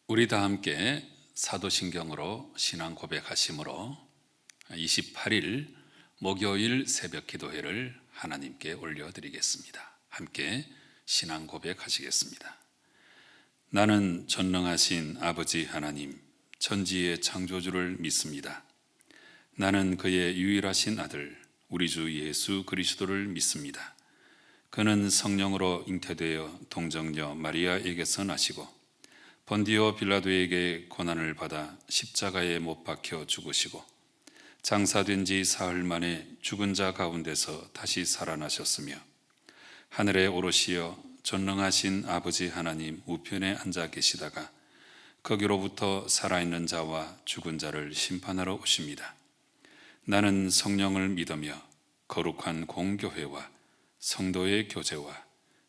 우리 다 함께 사도신경으로 신앙 고백하심으로 28일 목요일 새벽 기도회를 하나님께 올려드리겠습니다. 함께 신앙 고백하시겠습니다. 나는 전능하신 아버지 하나님, 천지의 창조주를 믿습니다. 나는 그의 유일하신 아들, 우리 주 예수 그리스도를 믿습니다. 그는 성령으로 잉태되어 동정녀 마리아에게서 나시고 본디오 빌라도에게 고난을 받아 십자가에 못 박혀 죽으시고 장사된 지 사흘 만에 죽은 자 가운데서 다시 살아나셨으며 하늘에 오르시어 전능하신 아버지 하나님 우편에 앉아 계시다가 거기로부터 살아있는 자와 죽은 자를 심판하러 오십니다. 나는 성령을 믿으며 거룩한 공교회와 성도의 교제와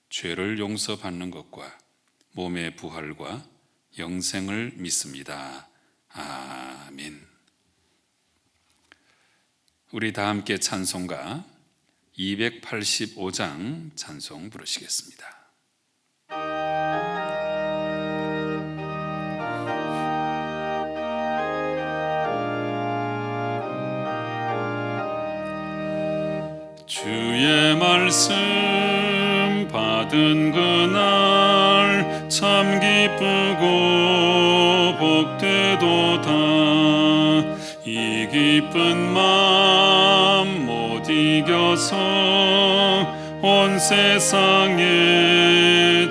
죄를 용서받는 것과 몸의 부활과 영생을 믿습니다. 아멘. 우리 다 함께 찬송가 285장 찬송 부르시겠습니다. 주의 말씀 받은 그날 참 기쁘고 복되도다. 이 기쁜 마음 못 이겨서 온 세상에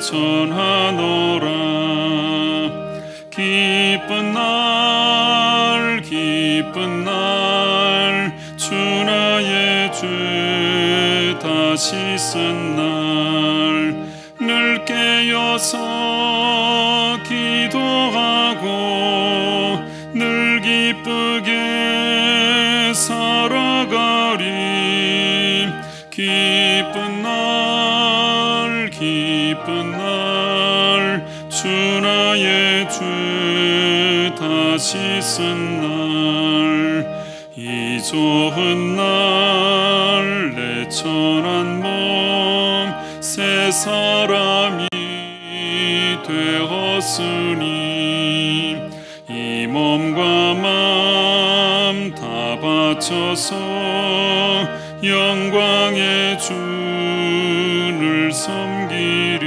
전하노라. 기쁜 날 기쁜 날 주 나의 죄 다시 쓴 날 늘 깨어서 기도하고 늘 기쁘게 살아가리. 기쁜 날 기쁜 날 주 나의 죄 다시 쓴 날 이 좋은 날 내 천한 몸 새 사람이 되었으니 이 몸과 마음 다 바쳐서 영광의 주를 섬기리.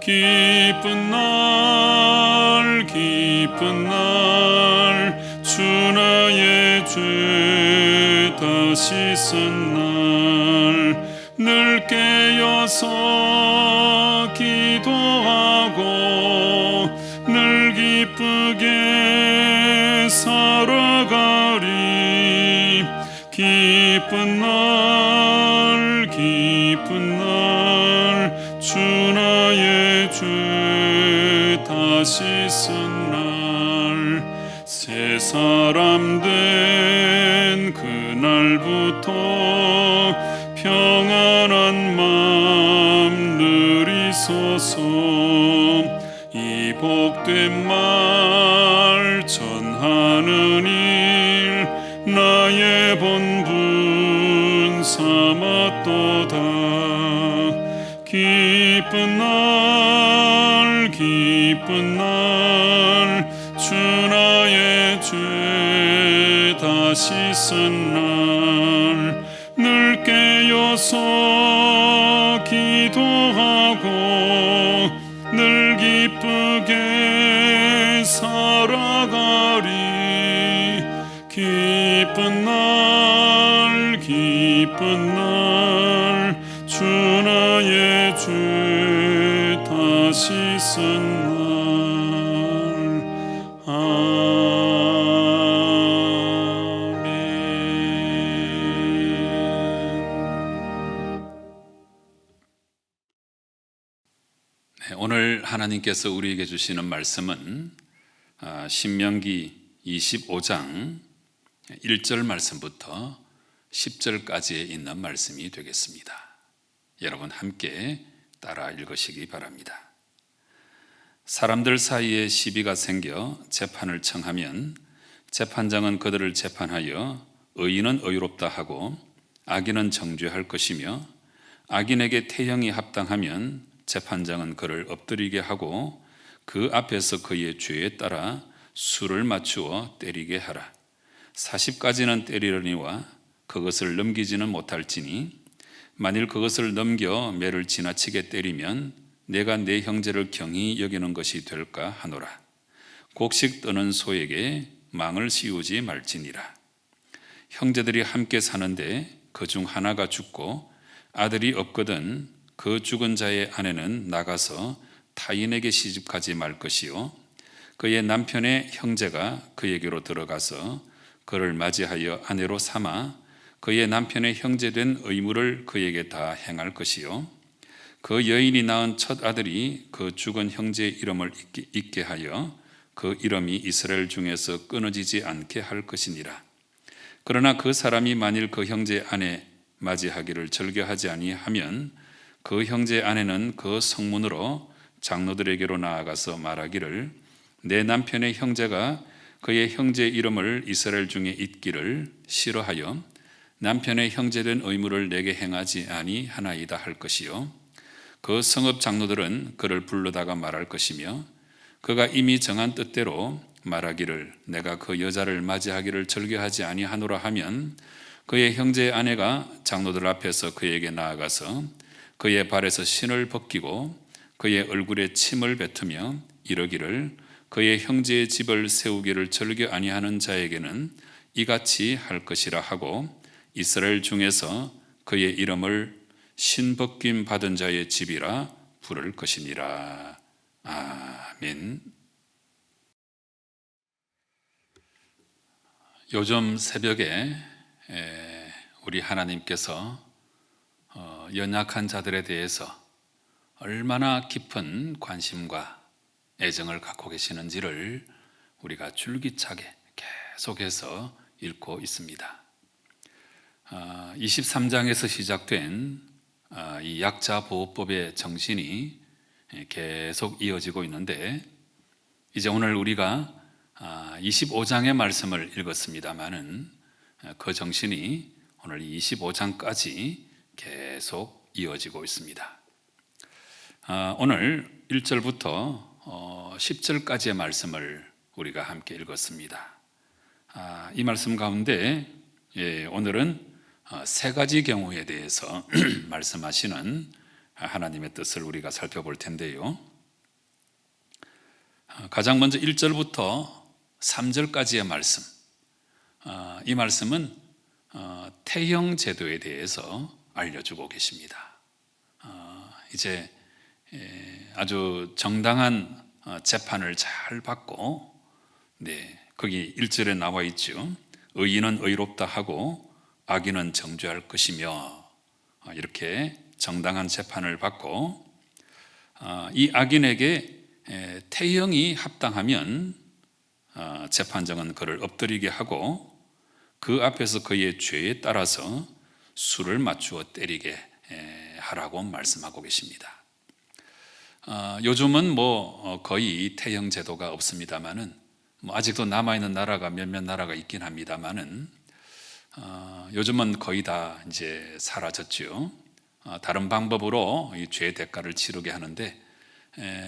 기쁜 날 기쁜 날 주 나의 죄 다시 쓴 날 늘 깨어서 기도하고 늘 기쁘게 살아가리. 기쁜 날 기쁜 날 주 나의 죄 다시 쓴 날 새 사람 된 그날부터 평안한 마음 누리소서. 이 복된 말 전하는 일 나의 본분 삼았도다. 기쁜 날 기쁜 날 주 나의 죄 다시 쓴 날 늘 깨어서 기도하고 늘 기쁘게 살아가리. 기쁜 날 기쁜 날 주 나의 죄 다시 쓴 날. 오늘 하나님께서 우리에게 주시는 말씀은 신명기 25장 1절 말씀부터 10절까지에 있는 말씀이 되겠습니다. 여러분 함께 따라 읽으시기 바랍니다. 사람들 사이에 시비가 생겨 재판을 청하면 재판장은 그들을 재판하여 의인은 의롭다 하고 악인은 정죄할 것이며 악인에게 태형이 합당하면 재판장은 그를 엎드리게 하고 그 앞에서 그의 죄에 따라 수를 맞추어 때리게 하라. 40까지는 때리려니와 그것을 넘기지는 못할지니 만일 그것을 넘겨 매를 지나치게 때리면 내가 내 형제를 경히 여기는 것이 될까 하노라. 곡식 떠는 소에게 망을 씌우지 말지니라. 형제들이 함께 사는데 그 중 하나가 죽고 아들이 없거든 그 죽은 자의 아내는 나가서 타인에게 시집가지 말 것이요 그의 남편의 형제가 그에게로 들어가서 그를 맞이하여 아내로 삼아 그의 남편의 형제된 의무를 그에게 다 행할 것이요 그 여인이 낳은 첫 아들이 그 죽은 형제의 이름을 잊게 하여 그 이름이 이스라엘 중에서 끊어지지 않게 할 것이니라. 그러나 그 사람이 만일 그 형제 아내 맞이하기를 절개하지 아니하면 그 형제 아내는 그 성문으로 장로들에게로 나아가서 말하기를 내 남편의 형제가 그의 형제 이름을 이스라엘 중에 잊기를 싫어하여 남편의 형제된 의무를 내게 행하지 아니하나이다 할 것이요 그 성읍 장로들은 그를 불러다가 말할 것이며 그가 이미 정한 뜻대로 말하기를 내가 그 여자를 맞이하기를 절개하지 아니하노라 하면 그의 형제의 아내가 장로들 앞에서 그에게 나아가서 그의 발에서 신을 벗기고 그의 얼굴에 침을 뱉으며 이러기를 그의 형제의 집을 세우기를 절개 아니하는 자에게는 이같이 할 것이라 하고 이스라엘 중에서 그의 이름을 신벗김 받은 자의 집이라 부를 것이니라. 아멘. 요즘 새벽에 우리 하나님께서 연약한 자들에 대해서 얼마나 깊은 관심과 애정을 갖고 계시는지를 우리가 줄기차게 계속해서 읽고 있습니다. 23장에서 시작된 이 약자보호법의 정신이 계속 이어지고 있는데 이제 오늘 우리가 25장의 말씀을 읽었습니다마는 그 정신이 오늘 25장까지 계속 이어지고 있습니다. 오늘 1절부터 10절까지의 말씀을 우리가 함께 읽었습니다. 이 말씀 가운데 오늘은 세 가지 경우에 대해서 말씀하시는 하나님의 뜻을 우리가 살펴볼 텐데요. 가장 먼저 1절부터 3절까지의 말씀, 이 말씀은 태형 제도에 대해서 알려주고 계십니다. 이제 아주 정당한 재판을 잘 받고, 거기 1절에 나와 있죠. 의인은 의롭다 하고 악인은 정죄할 것이며, 이렇게 정당한 재판을 받고 이 악인에게 태형이 합당하면 재판장은 그를 엎드리게 하고 그 앞에서 그의 죄에 따라서 수를 맞추어 때리게 하라고 말씀하고 계십니다. 요즘은 거의 태형 제도가 없습니다만은 아직도 남아있는 나라가 몇몇 나라가 있긴 합니다만은 요즘은 거의 다 이제 사라졌죠. 다른 방법으로 이 죄의 대가를 치르게 하는데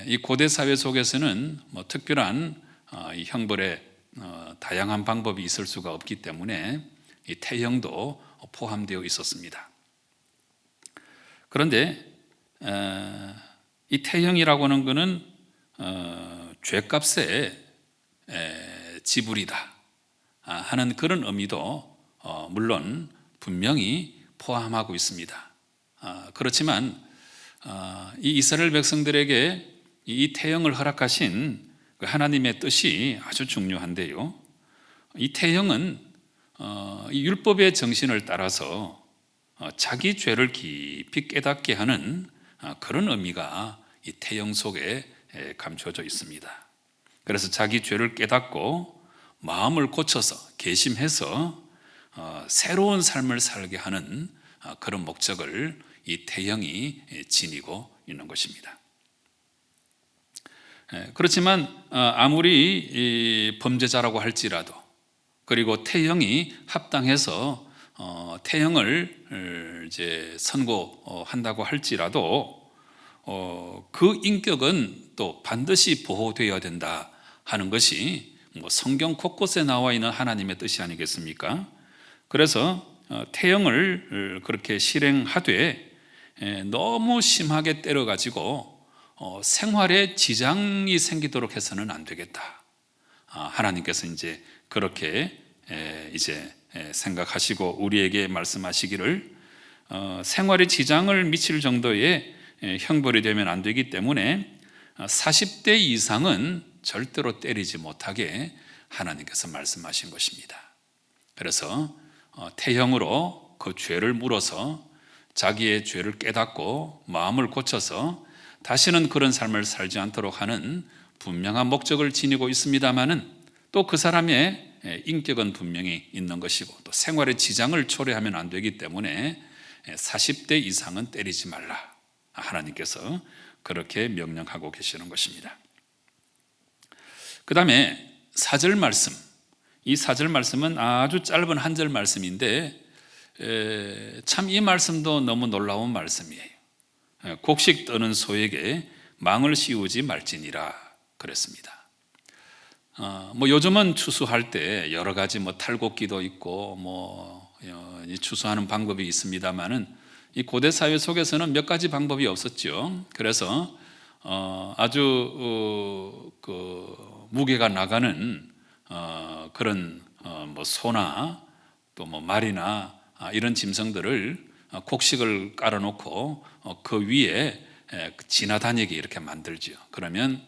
이 고대 사회 속에서는 특별한 이 형벌의 다양한 방법이 있을 수가 없기 때문에 이 태형도 포함되어 있었습니다. 그런데 이 태형이라고 하는 것은 죄값의 지불이다 하는 그런 의미도 물론 분명히 포함하고 있습니다. 그렇지만 이 이스라엘 백성들에게 이 태형을 허락하신 그 하나님의 뜻이 아주 중요한데요. 이 태형은 이 율법의 정신을 따라서 자기 죄를 깊이 깨닫게 하는 그런 의미가 이 태형 속에 감춰져 있습니다. 그래서 자기 죄를 깨닫고 마음을 고쳐서 개심해서 새로운 삶을 살게 하는 그런 목적을 이 태형이 지니고 있는 것입니다. 그렇지만 아무리 범죄자라고 할지라도 그리고 태형이 합당해서 태형을 이제 선고한다고 할지라도 그 인격은 또 반드시 보호되어야 된다 하는 것이 뭐 성경 곳곳에 나와 있는 하나님의 뜻이 아니겠습니까? 그래서 태형을 그렇게 실행하되 너무 심하게 때려가지고 생활에 지장이 생기도록 해서는 안 되겠다. 하나님께서 이제 그렇게 이제 생각하시고 우리에게 말씀하시기를 생활에 지장을 미칠 정도의 형벌이 되면 안 되기 때문에 40대 이상은 절대로 때리지 못하게 하나님께서 말씀하신 것입니다. 그래서 태형으로 그 죄를 물어서 자기의 죄를 깨닫고 마음을 고쳐서 다시는 그런 삶을 살지 않도록 하는 분명한 목적을 지니고 있습니다마는 또 그 사람의 인격은 분명히 있는 것이고 또 생활에 지장을 초래하면 안 되기 때문에 40대 이상은 때리지 말라. 하나님께서 그렇게 명령하고 계시는 것입니다. 그 다음에 4절 말씀. 이 4절 말씀은 아주 짧은 한 절 말씀인데 참 이 말씀도 너무 놀라운 말씀이에요. 곡식 떠는 소에게 망을 씌우지 말지니라 그랬습니다. 뭐 요즘은 추수할 때 여러 가지 뭐 탈곡기도 있고 뭐 추수하는 방법이 있습니다만은 이 고대 사회 속에서는 몇 가지 방법이 없었죠. 그래서 아주 그 무게가 나가는 그런 뭐 소나 또 뭐 말이나 이런 짐승들을 곡식을 깔아놓고 그 위에 지나다니게 이렇게 만들죠. 그러면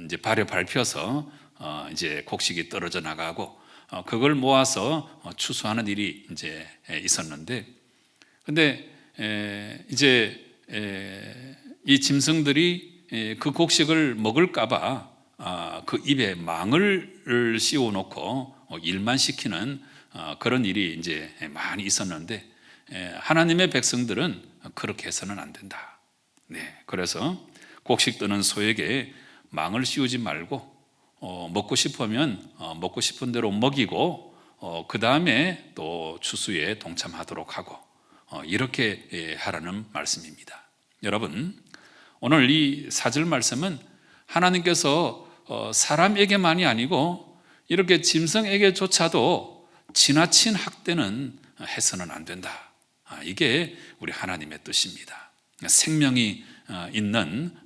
이제 발에 밟혀서 이제 곡식이 떨어져 나가고 그걸 모아서 추수하는 일이 이제 있었는데, 근데 이제 이 짐승들이 그 곡식을 먹을까봐 그 입에 망을 씌워놓고 일만 시키는 그런 일이 이제 많이 있었는데 하나님의 백성들은 그렇게 해서는 안 된다. 네, 그래서 곡식 뜨는 소에게 망을 씌우지 말고 먹고 싶으면 먹고 싶은 대로 먹이고 그 다음에 또 추수에 동참하도록 하고 이렇게 하라는 말씀입니다. 여러분, 오늘 이 4절 말씀은 하나님께서 사람에게만이 아니고 이렇게 짐승에게조차도 지나친 학대는 해서는 안 된다. 이게 우리 하나님의 뜻입니다. 생명이 있는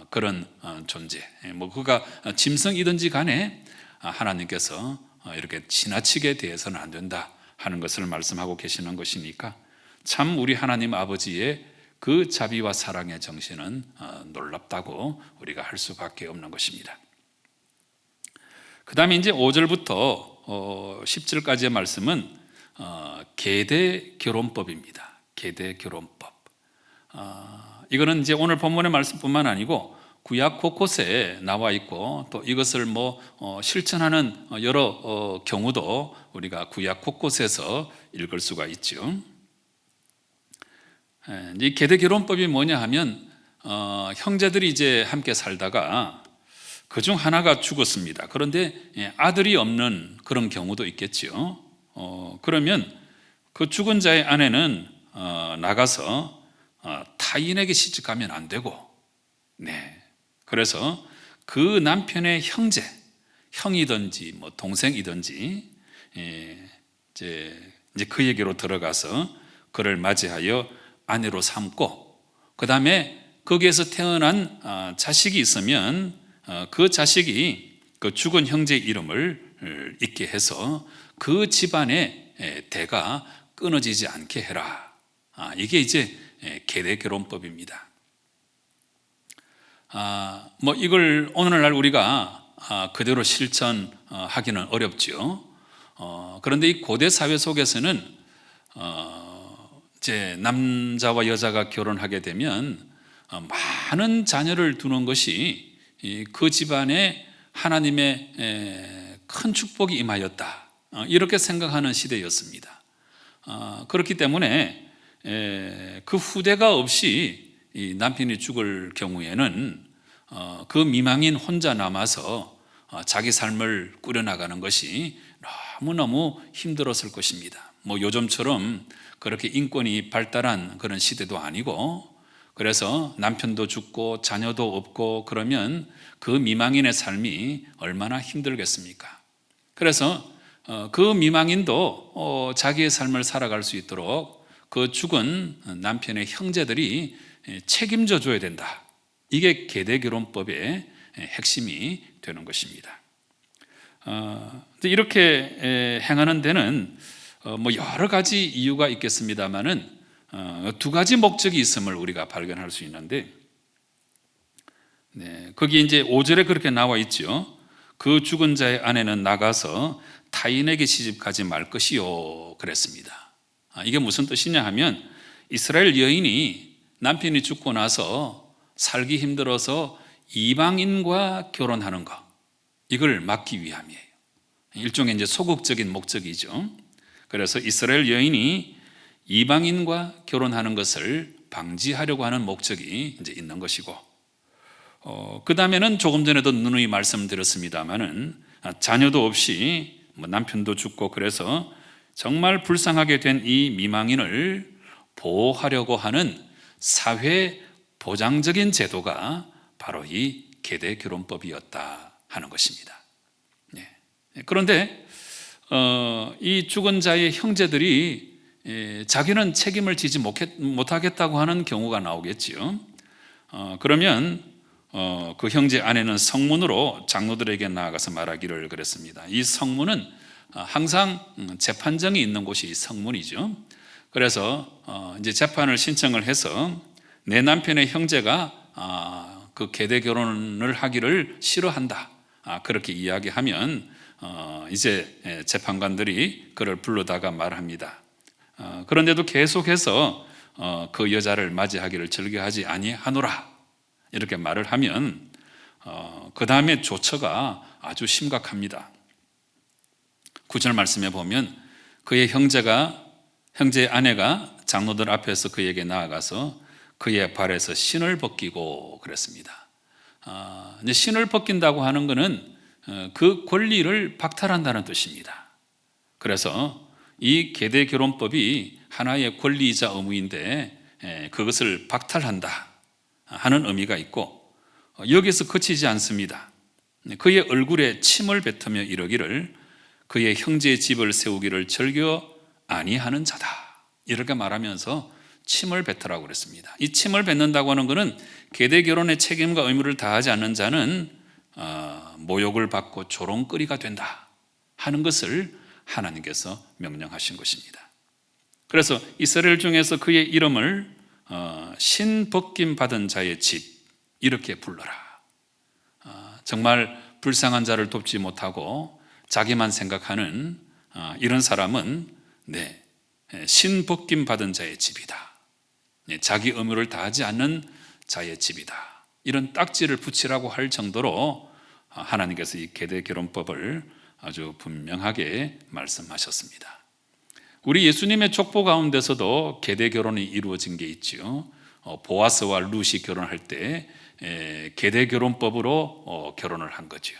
그런 존재, 뭐 그가 짐승이든지 간에 하나님께서 이렇게 지나치게 대해서는 안 된다 하는 것을 말씀하고 계시는 것이니까 참 우리 하나님 아버지의 그 자비와 사랑의 정신은 놀랍다고 우리가 할 수밖에 없는 것입니다. 그 다음에 이제 5절부터 10절까지의 말씀은 계대 결혼법입니다. 계대 결혼법. 이거는 이제 오늘 본문의 말씀뿐만 아니고 구약 곳곳에 나와 있고 또 이것을 뭐 실천하는 여러 경우도 우리가 구약 곳곳에서 읽을 수가 있죠. 이 계대 결혼법이 뭐냐 하면 형제들이 이제 함께 살다가 그중 하나가 죽었습니다. 그런데 아들이 없는 그런 경우도 있겠죠. 그러면 그 죽은 자의 아내는 나가서 타인에게 시집가면 안 되고, 네. 그래서 그 남편의 형제, 형이든지 뭐 동생이든지 이제 그에게로 들어가서 그를 맞이하여 아내로 삼고, 그 다음에 거기에서 태어난 자식이 있으면 그 자식이 그 죽은 형제의 이름을 잊게 해서 그 집안의 대가 끊어지지 않게 해라. 이게 이제 계대 결혼법입니다. 뭐 이걸 오늘날 우리가 그대로 실천하기는 어렵죠. 그런데 이 고대 사회 속에서는 이제 남자와 여자가 결혼하게 되면 많은 자녀를 두는 것이 그 집안에 하나님의 큰 축복이 임하였다, 이렇게 생각하는 시대였습니다. 그렇기 때문에 그 후대가 없이 이 남편이 죽을 경우에는 그 미망인 혼자 남아서 자기 삶을 꾸려나가는 것이 너무너무 힘들었을 것입니다. 뭐 요즘처럼 그렇게 인권이 발달한 그런 시대도 아니고, 그래서 남편도 죽고 자녀도 없고 그러면 그 미망인의 삶이 얼마나 힘들겠습니까? 그래서 그 미망인도 자기의 삶을 살아갈 수 있도록 그 죽은 남편의 형제들이 책임져 줘야 된다. 이게 계대결혼법의 핵심이 되는 것입니다. 이렇게 행하는 데는 여러 가지 이유가 있겠습니다만은 두 가지 목적이 있음을 우리가 발견할 수 있는데, 거기 이제 5절에 그렇게 나와 있죠. 그 죽은 자의 아내는 나가서 타인에게 시집가지 말 것이요 그랬습니다. 이게 무슨 뜻이냐 하면, 이스라엘 여인이 남편이 죽고 나서 살기 힘들어서 이방인과 결혼하는 것, 이걸 막기 위함이에요. 일종의 이제 소극적인 목적이죠. 그래서 이스라엘 여인이 이방인과 결혼하는 것을 방지하려고 하는 목적이 이제 있는 것이고, 그 다음에는 조금 전에도 누누이 말씀드렸습니다만은 자녀도 없이 남편도 죽고 그래서 정말 불쌍하게 된 이 미망인을 보호하려고 하는 사회 보장적인 제도가 바로 이 계대결혼법이었다 하는 것입니다. 그런데 이 죽은 자의 형제들이 자기는 책임을 지지 못하겠다고 하는 경우가 나오겠지요. 그러면 그 형제 아내는 성문으로 장로들에게 나아가서 말하기를 그랬습니다. 이 성문은 항상 재판정이 있는 곳이 성문이죠. 그래서 이제 재판을 신청을 해서 내 남편의 형제가 그 계대 결혼을 하기를 싫어한다, 그렇게 이야기하면 이제 재판관들이 그를 불러다가 말합니다. 그런데도 계속해서 그 여자를 맞이하기를 즐겨하지 아니하노라, 이렇게 말을 하면 그 다음에 조처가 아주 심각합니다. 9절 말씀에 보면 그의 형제의 아내가 장로들 앞에서 그에게 나아가서 그의 발에서 신을 벗기고 그랬습니다. 이제 신을 벗긴다고 하는 것은 그 권리를 박탈한다는 뜻입니다. 그래서 이 계대결혼법이 하나의 권리이자 의무인데 그것을 박탈한다 하는 의미가 있고, 여기서 그치지 않습니다. 그의 얼굴에 침을 뱉으며 이르기를 그의 형제의 집을 세우기를 즐겨 아니하는 자다, 이렇게 말하면서 침을 뱉으라고 그랬습니다. 이 침을 뱉는다고 하는 것은 계대결혼의 책임과 의무를 다하지 않는 자는 모욕을 받고 조롱거리가 된다 하는 것을 하나님께서 명령하신 것입니다. 그래서 이스라엘 중에서 그의 이름을 신벗김 받은 자의 집, 이렇게 불러라. 정말 불쌍한 자를 돕지 못하고 자기만 생각하는 이런 사람은 신벗김 받은 자의 집이다, 자기 의무를 다하지 않는 자의 집이다, 이런 딱지를 붙이라고 할 정도로 하나님께서 이 계대결혼법을 아주 분명하게 말씀하셨습니다. 우리 예수님의 족보 가운데서도 계대결혼이 이루어진 게 있죠. 보아스와 룻이 결혼할 때 계대결혼법으로 결혼을 한 거죠.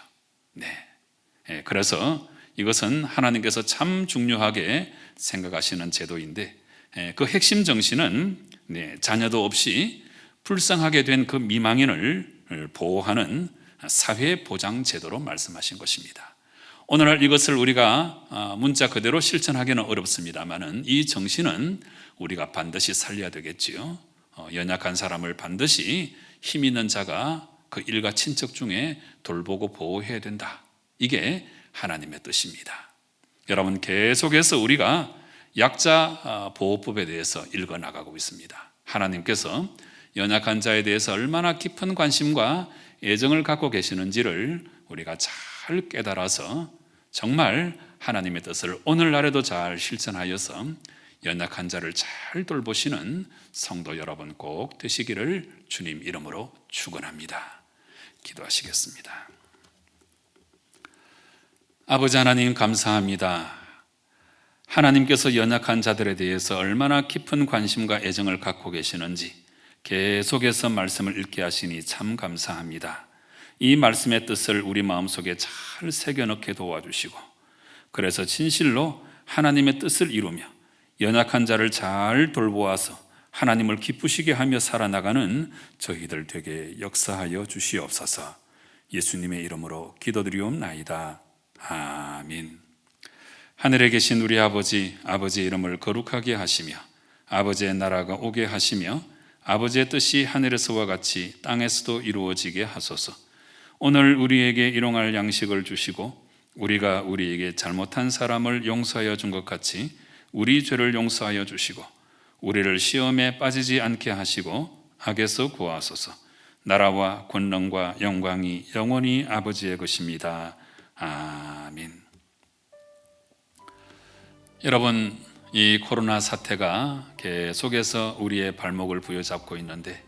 그래서 이것은 하나님께서 참 중요하게 생각하시는 제도인데, 그 핵심 정신은 자녀도 없이 불쌍하게 된 그 미망인을 보호하는 사회 보장 제도로 말씀하신 것입니다. 오늘날 이것을 우리가 문자 그대로 실천하기는 어렵습니다만은 이 정신은 우리가 반드시 살려야 되겠지요. 연약한 사람을 반드시 힘 있는 자가 그 일가 친척 중에 돌보고 보호해야 된다, 이게 하나님의 뜻입니다. 여러분, 계속해서 우리가 약자 보호법에 대해서 읽어나가고 있습니다. 하나님께서 연약한 자에 대해서 얼마나 깊은 관심과 애정을 갖고 계시는지를 우리가 잘 깨달아서 정말 하나님의 뜻을 오늘날에도 잘 실천하여서 연약한 자를 잘 돌보시는 성도 여러분 꼭 되시기를 주님 이름으로 축원합니다. 기도하시겠습니다. 아버지 하나님, 감사합니다. 하나님께서 연약한 자들에 대해서 얼마나 깊은 관심과 애정을 갖고 계시는지 계속해서 말씀을 읽게 하시니 참 감사합니다. 이 말씀의 뜻을 우리 마음속에 잘 새겨넣게 도와주시고, 그래서 진실로 하나님의 뜻을 이루며 연약한 자를 잘 돌보아서 하나님을 기쁘시게 하며 살아나가는 저희들 되게 역사하여 주시옵소서. 예수님의 이름으로 기도드리옵나이다. 아멘. 하늘에 계신 우리 아버지, 아버지의 이름을 거룩하게 하시며 아버지의 나라가 오게 하시며 아버지의 뜻이 하늘에서와 같이 땅에서도 이루어지게 하소서. 오늘 우리에게 일용할 양식을 주시고 우리가 우리에게 잘못한 사람을 용서하여 준 것 같이 우리 죄를 용서하여 주시고 우리를 시험에 빠지지 않게 하시고 악에서 구하소서. 나라와 권능과 영광이 영원히 아버지의 것입니다. 아멘. 여러분, 이 코로나 사태가 계속해서 우리의 발목을 부여잡고 있는데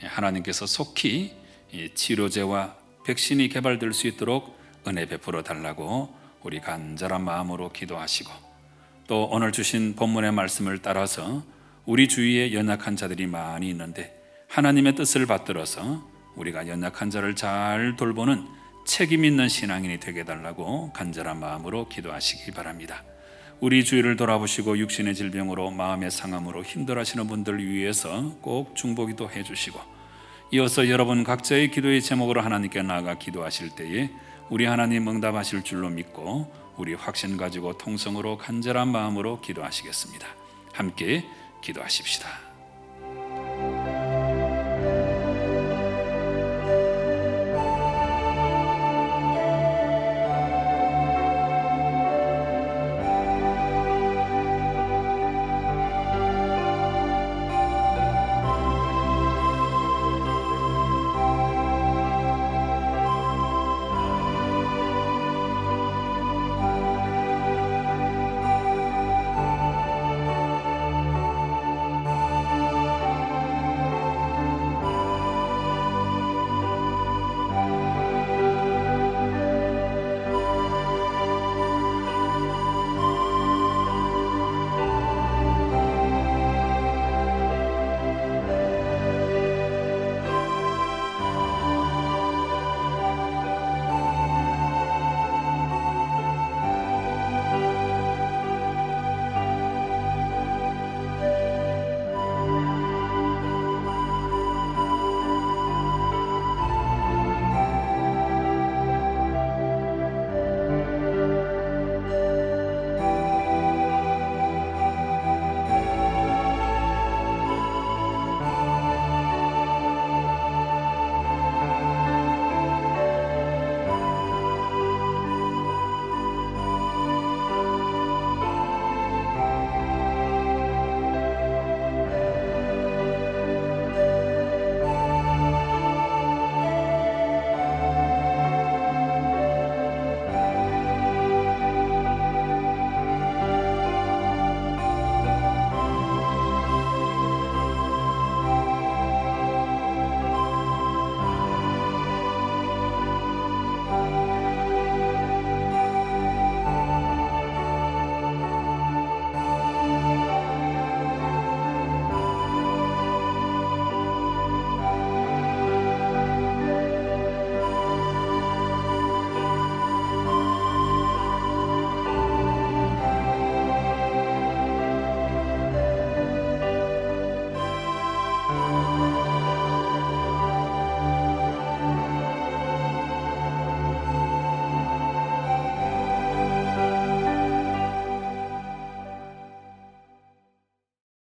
하나님께서 속히 치료제와 백신이 개발될 수 있도록 은혜 베풀어 달라고 우리 간절한 마음으로 기도하시고, 또 오늘 주신 본문의 말씀을 따라서 우리 주위에 연약한 자들이 많이 있는데 하나님의 뜻을 받들어서 우리가 연약한 자를 잘 돌보는 책임 있는 신앙인이 되게 해달라고 간절한 마음으로 기도하시기 바랍니다. 우리 주위를 돌아보시고 육신의 질병으로 마음의 상함으로 힘들어하시는 분들 위해서 꼭 중보기도 해주시고, 이어서 여러분 각자의 기도의 제목으로 하나님께 나아가 기도하실 때에 우리 하나님 응답하실 줄로 믿고 우리 확신 가지고 통성으로 간절한 마음으로 기도하시겠습니다. 함께 기도하십시다.